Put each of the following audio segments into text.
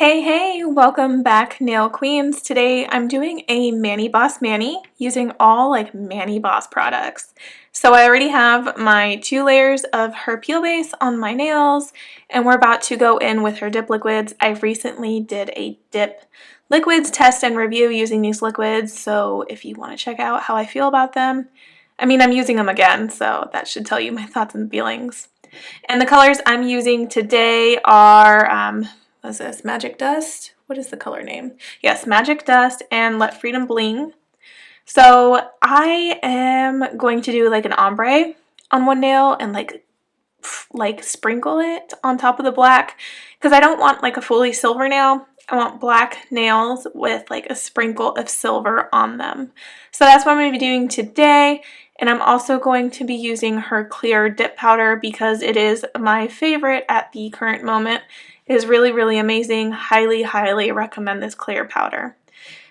Hey, welcome back, Nail Queens. Today I'm doing a Mani Boss Mani using all Mani Boss products. So I already have my 2 layers of her peel base on my nails, and we're about to go in with her dip liquids. I recently did a dip liquids test and review using these liquids, so if you want to check out how I feel about them, I'm using them again, so that should tell you my thoughts and feelings. And the colors I'm using today are, what's this, Magic Dust? What is the color name? Yes, Magic Dust and Let Freedom Bling. So I am going to do an ombre on one nail and sprinkle it on top of the black because I don't want a fully silver nail. I want black nails with a sprinkle of silver on them. So that's what I'm going to be doing today. And I'm also going to be using her clear dip powder because it is my favorite at the current moment. It is really amazing. Highly recommend this clear powder.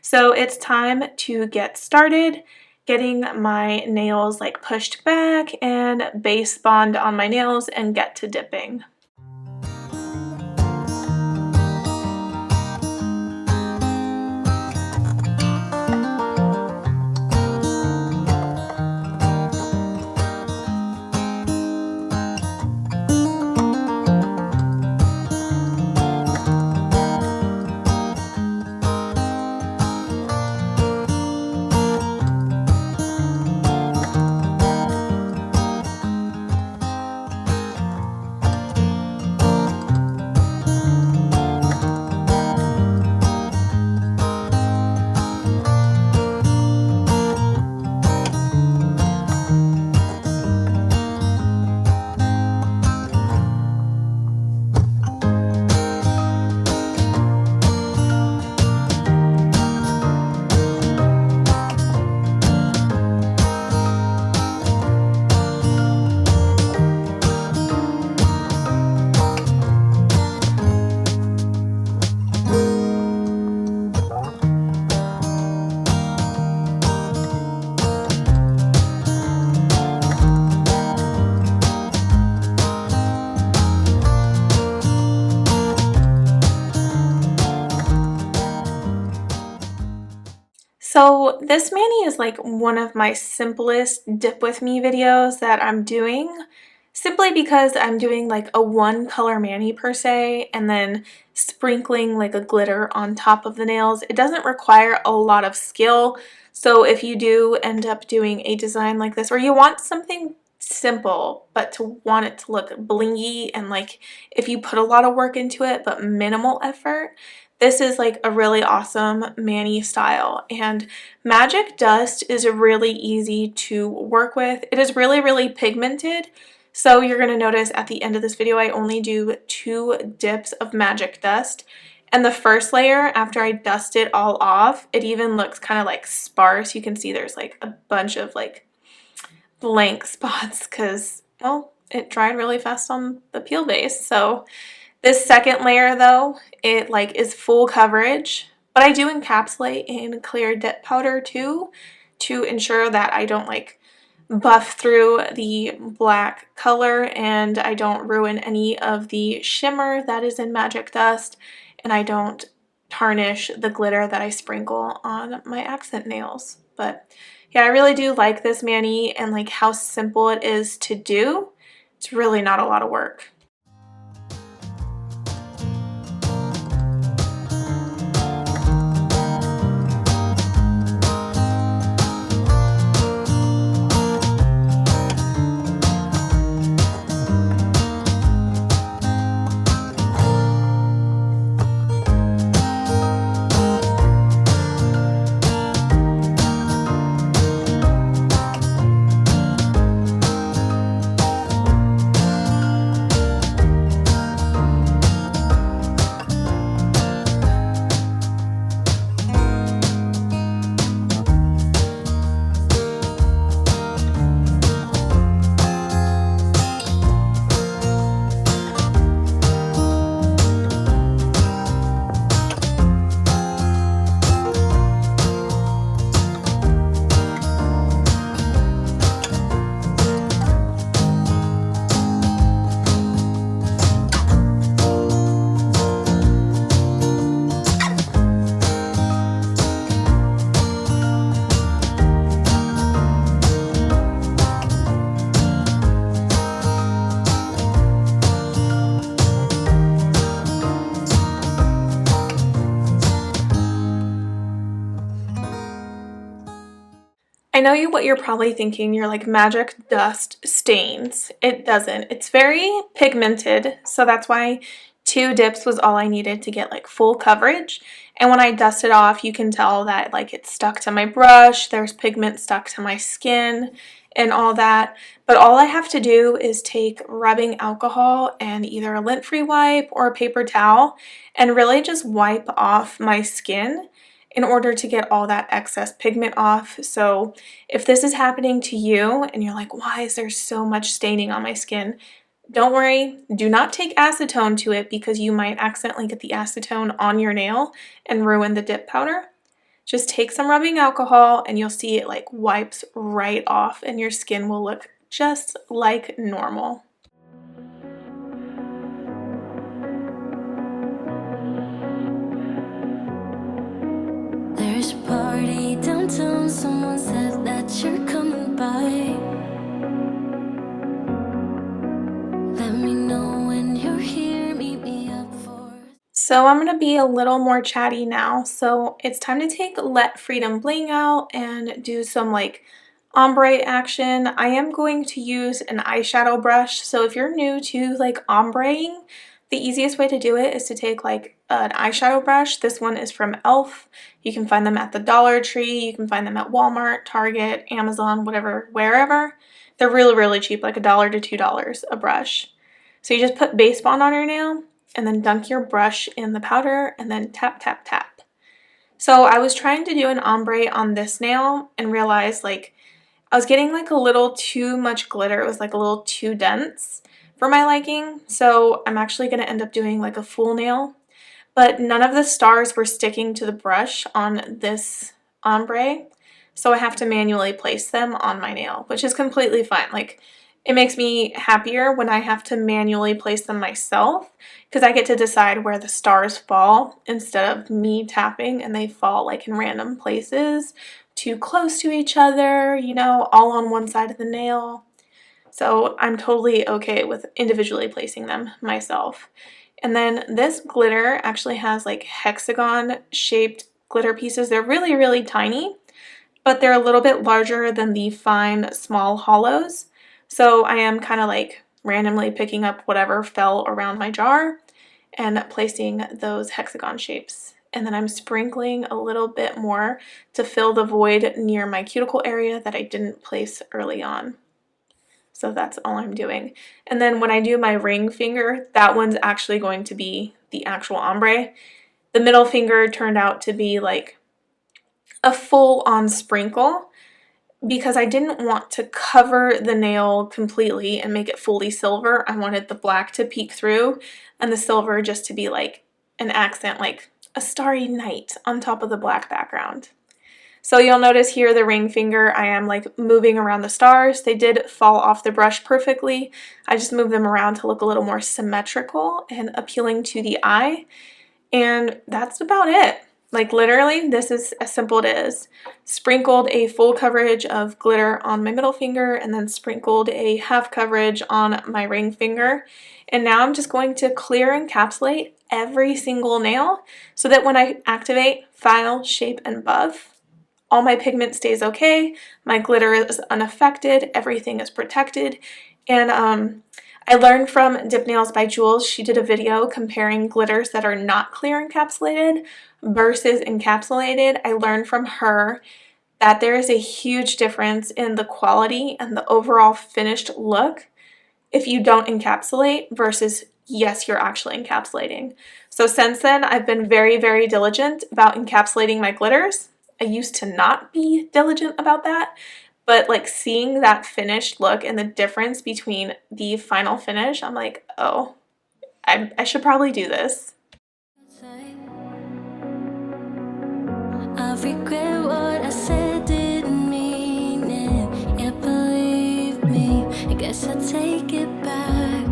So it's time to get started getting my nails pushed back and base bond on my nails and get to dipping. So this mani is one of my simplest dip with me videos that I'm doing, simply because I'm doing a one color mani per se and then sprinkling a glitter on top of the nails. It doesn't require a lot of skill, so if you do end up doing a design like this or you want something simple but to want it to look blingy and if you put a lot of work into it but minimal effort, this is a really awesome mani style. And Magic Dust is really easy to work with. It is really pigmented. So you're going to notice at the end of this video I only do 2 dips of Magic Dust. And the first layer, after I dust it all off, it even looks kind of sparse. You can see there's a bunch of blank spots because, well, it dried really fast on the peel base. So this second layer though, it is full coverage, but I do encapsulate in clear dip powder too to ensure that I don't buff through the black color and I don't ruin any of the shimmer that is in Magic Dust, and I don't tarnish the glitter that I sprinkle on my accent nails. But yeah, I really do like this mani and how simple it is to do. It's really not a lot of work. know what you're probably thinking. You're like, magic dust stains. It doesn't. It's very pigmented, so that's why 2 dips was all I needed to get like full coverage. And when I dust it off, you can tell that like it's stuck to my brush, there's pigment stuck to my skin and all that. But all I have to do is take rubbing alcohol and either a lint-free wipe or a paper towel and really just wipe off my skin in order to get all that excess pigment off. So if this is happening to you and you're like, why is there so much staining on my skin? Don't worry, do not take acetone to it because you might accidentally get the acetone on your nail and ruin the dip powder. Just take some rubbing alcohol and you'll see it like wipes right off and your skin will look just like normal. There's a party downtown, someone said that you're coming by. Let me know when you're here, meet me up for... So I'm going to be a little more chatty now. So it's time to take Let Freedom Bling out and do some like ombre action. I am going to use an eyeshadow brush. So if you're new to like ombreing, the easiest way to do it is to take like an eyeshadow brush. This one is from e.l.f. You can find them at the Dollar Tree. You can find them at Walmart, Target, Amazon, whatever, wherever. They're really, really cheap, like $1 to $2 a brush. So you just put base bond on your nail and then dunk your brush in the powder and then tap, tap, tap. So I was trying to do an ombre on this nail and realized like I was getting like a little too much glitter. It was like a little too dense for my liking. So I'm actually going to end up doing like a full nail. But none of the stars were sticking to the brush on this ombre. So I have to manually place them on my nail, which is completely fine. Like, it makes me happier when I have to manually place them myself because I get to decide where the stars fall instead of me tapping and they fall like in random places too close to each other, you know, all on one side of the nail. So I'm totally okay with individually placing them myself. And then this glitter actually has like hexagon shaped glitter pieces. They're really, really tiny, but they're a little bit larger than the fine small hollows. So I am kind of like randomly picking up whatever fell around my jar and placing those hexagon shapes. And then I'm sprinkling a little bit more to fill the void near my cuticle area that I didn't place early on. So that's all I'm doing. And then when I do my ring finger, that one's actually going to be the actual ombre. The middle finger turned out to be like a full-on sprinkle because I didn't want to cover the nail completely and make it fully silver. I wanted the black to peek through and the silver just to be like an accent, like a starry night on top of the black background. So you'll notice here the ring finger, I am like moving around the stars. They did fall off the brush perfectly. I just moved them around to look a little more symmetrical and appealing to the eye. And that's about it. Like literally, this is as simple as it is. Sprinkled a full coverage of glitter on my middle finger and then sprinkled a half coverage on my ring finger. And now I'm just going to clear encapsulate every single nail so that when I activate File, Shape, and Buff, all my pigment stays okay, my glitter is unaffected, everything is protected. And I learned from Dip Nails by Jules. She did a video comparing glitters that are not clear encapsulated versus encapsulated. I learned from her that there is a huge difference in the quality and the overall finished look if you don't encapsulate versus yes, you're actually encapsulating. So since then, I've been very, very diligent about encapsulating my glitters. I used to not be diligent about that, but like seeing that finished look and the difference between the final finish, I'm like, oh, I should probably do this. I regret what I said, didn't mean it. Yeah, believe me, I guess I'll take it back.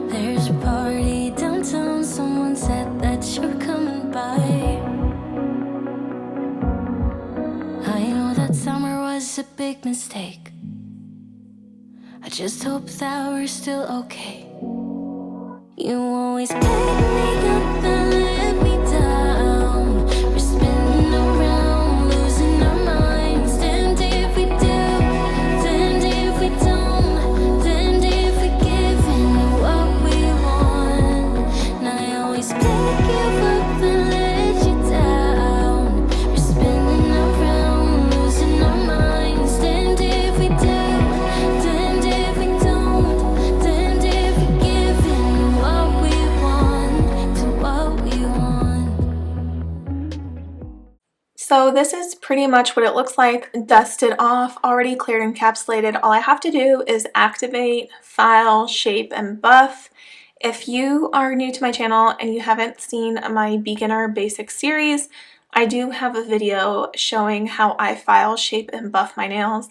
There's a party downtown, someone said that you're coming by. I know that summer was a big mistake. I just hope that we're still okay. You always pick me up and let me down. We're spinning around, losing our minds. Damned if So this is pretty much what it looks like, dusted off, already cleared and encapsulated. All I have to do is activate, file, shape, and buff. If you are new to my channel and you haven't seen my beginner basic series, I do have a video showing how I file, shape, and buff my nails.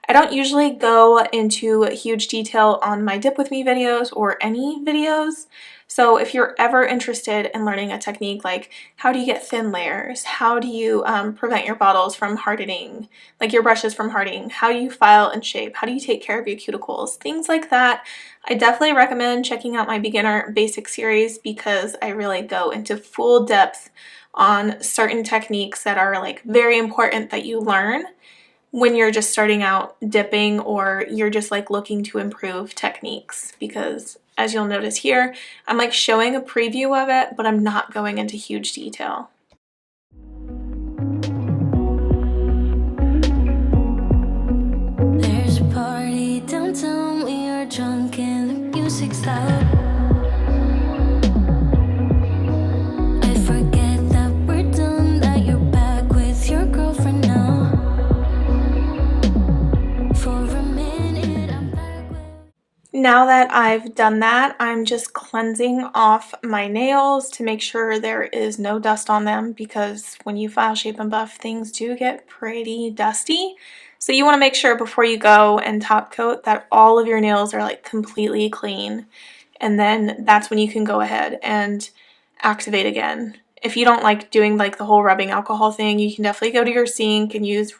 I don't usually go into huge detail on my dip with me videos or any videos. So if you're ever interested in learning a technique like how do you get thin layers, how do you prevent your bottles from hardening, like your brushes from hardening, how do you file and shape, how do you take care of your cuticles, things like that, I definitely recommend checking out my beginner basic series because I really go into full depth on certain techniques that are like very important that you learn when you're just starting out dipping or you're just like looking to improve techniques, because as you'll notice here, I'm like showing a preview of it, but I'm not going into huge detail. There's a party downtown, we are drunk and the music's loud. I forget that we're done, that you're back with your girlfriend now. For a minute, I'm back with... Now that I've done that, I'm just cleansing off my nails to make sure there is no dust on them, because when you file, shape, and buff, things do get pretty dusty. So you want to make sure before you go and top coat that all of your nails are like completely clean. And then that's when you can go ahead and activate again. If you don't like doing like the whole rubbing alcohol thing, you can definitely go to your sink and use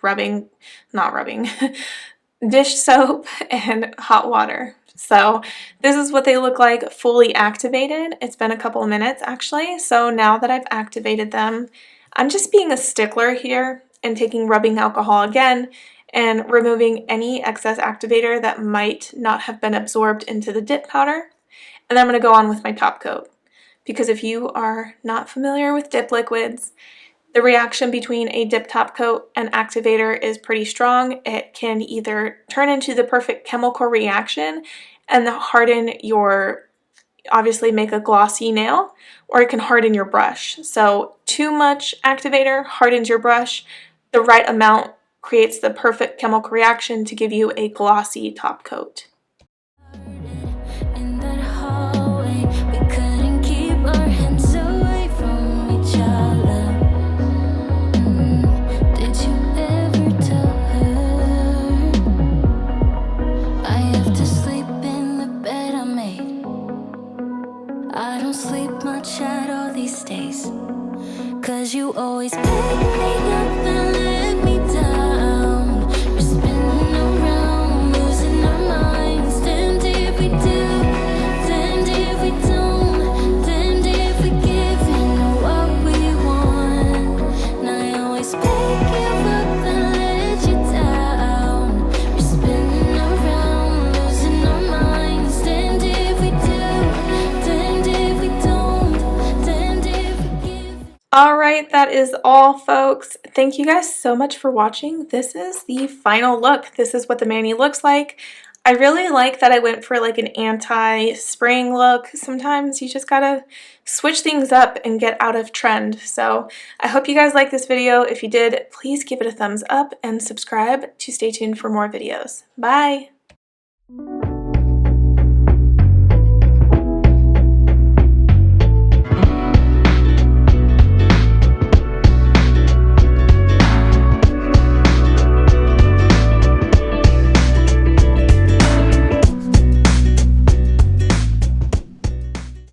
dish soap and hot water. So this is what they look like fully activated. It's been a couple of minutes actually. So now that I've activated them, I'm just being a stickler here and taking rubbing alcohol again and removing any excess activator that might not have been absorbed into the dip powder. And then I'm going to go on with my top coat. Because if you are not familiar with dip liquids, the reaction between a dip top coat and activator is pretty strong. It can either turn into the perfect chemical reaction and harden your, obviously make a glossy nail, or it can harden your brush. So too much activator hardens your brush. The right amount creates the perfect chemical reaction to give you a glossy top coat. In that hallway, we couldn't keep our hands away from each other. Did you ever tell her I have to sleep in the bed I made? I don't sleep much at all these days, 'cause you always pick me up and let me down. We're spinning around, losing our minds. Damned if we do, damned if we don't, damned if we give in what we want. And I always pick you up and let you down. We're spinning around, losing our minds. Damned if we do, damned if we don't, damned if we give. Alright, that is all, folks. Thank you guys so much for watching. This is the final look. This is what the mani looks like. I really like that I went for like an anti-spraying look. Sometimes you just gotta switch things up and get out of trend. So I hope you guys liked this video. If you did, please give it a thumbs up and subscribe to stay tuned for more videos. Bye!